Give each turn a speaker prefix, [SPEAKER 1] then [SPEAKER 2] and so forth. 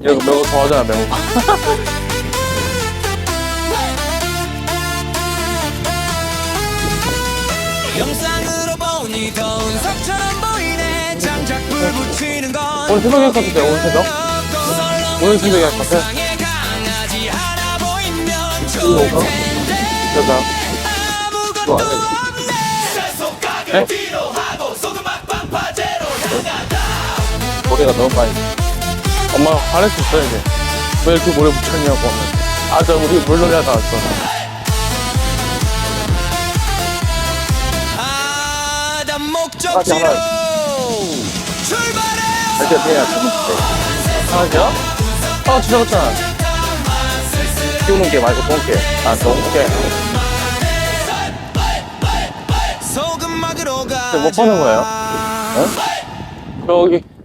[SPEAKER 1] 이거 매우 좋아하잖아, 매우.
[SPEAKER 2] 영상으로 보니 더운 석처럼 보이네. 장작 불 붙이는 건
[SPEAKER 1] 오늘 새벽에 할 것 같아, 오늘 새벽? 오늘 새벽에 할 것 같아.
[SPEAKER 2] 세상에 강아지 하나 보이면
[SPEAKER 1] 이거 먹어? 됐다.
[SPEAKER 2] 아무것도 없네.
[SPEAKER 1] 네? 모래가 너무 많이. 엄마가 화낼 수 있어, 이제. 왜 이렇게 모래 붙였냐고 하면. 아, 저 우리 물놀이 하다 왔어.
[SPEAKER 2] 난
[SPEAKER 1] 하나씩
[SPEAKER 2] 목적지로
[SPEAKER 1] 하나.
[SPEAKER 2] 출발해.
[SPEAKER 1] 다시 해야 재밌대. 하나죠? 아, 진짜 그렇잖아. 키우는 게 말고 좋은 게. 아, 좋은 게.
[SPEAKER 2] 소금 막으러 가.
[SPEAKER 1] 못 파는 거예요? 응? 저기.